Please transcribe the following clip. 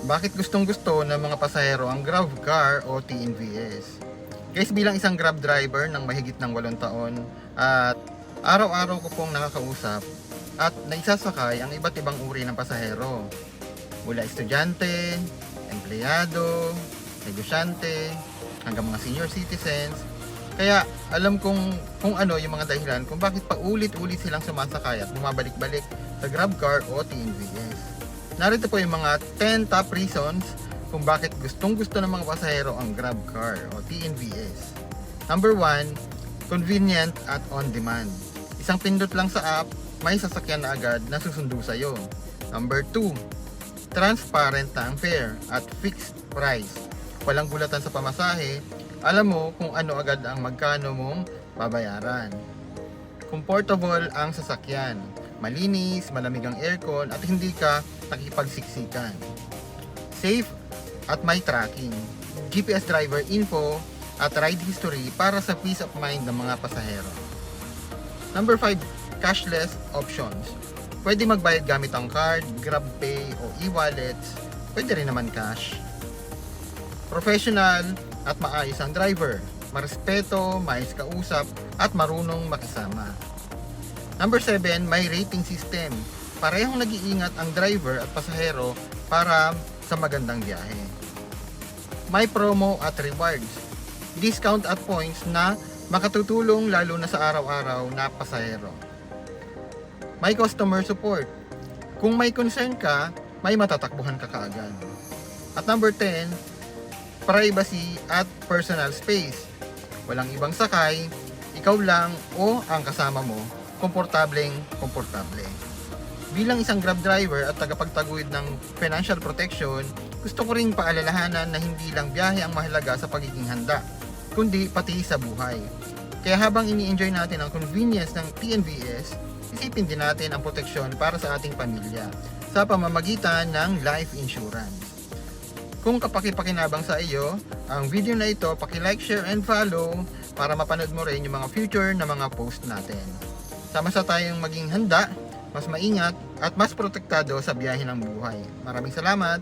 Bakit gustong-gusto ng mga pasahero ang GrabCar o TNVS? Guys, bilang isang Grab driver ng mahigit ng 8 taon at araw-araw ko pong nakakausap at naisasakay ang iba't ibang uri ng pasahero. Mula estudyante, empleyado, negosyante, hanggang mga senior citizens. Kaya alam kung ano yung mga dahilan kung bakit paulit-ulit silang sumasakay at bumabalik-balik sa GrabCar o TNVS. Narito po yung mga 10 top reasons kung bakit gustong-gusto ng mga pasahero ang GrabCar o TNVS. Number 1, convenient at on-demand. Isang pindot lang sa app, may sasakyan na agad na susundo sa'yo. Number 2, transparent na ang fare at fixed price. Walang gulatan sa pamasahe, alam mo kung ano agad ang magkano mong babayaran. Comfortable ang sasakyan. Malinis, malamig ang aircon at hindi ka nakikipagsiksikan. Safe at may tracking. GPS driver info at ride history para sa peace of mind ng mga pasahero. Number 5, cashless options. Pwede magbayad gamit ang card, GrabPay o e-wallets. Pwede rin naman cash. Professional at maayos ang driver. Marespeto, maayos kausap at marunong makisama. Number 7, may rating system. Parehong nag-iingat ang driver at pasahero para sa magandang biyahe. May promo at rewards. Discount at points na makatutulong lalo na sa araw-araw na pasahero. May customer support. Kung may concern ka, may matatakbuhan ka kaagad. At number 10, privacy at personal space. Walang ibang sakay, ikaw lang o ang kasama mo, komportableng komportable. Bilang isang Grab driver at tagapagtaguyod ng financial protection, gusto ko ring paalalahanan na hindi lang biyahe ang mahalaga sa pagiging handa, kundi pati sa buhay. Kaya habang ini-enjoy natin ang convenience ng TNVS, isipin din natin ang proteksyon para sa ating pamilya sa pamamagitan ng life insurance. Kung kapakipakinabang sa iyo ang video na ito, paki-like, share, and follow para mapanood mo rin yung mga future na mga post natin. Sama-sama tayong maging handa, mas maingat, at mas protektado sa biyahe ng buhay. Maraming salamat!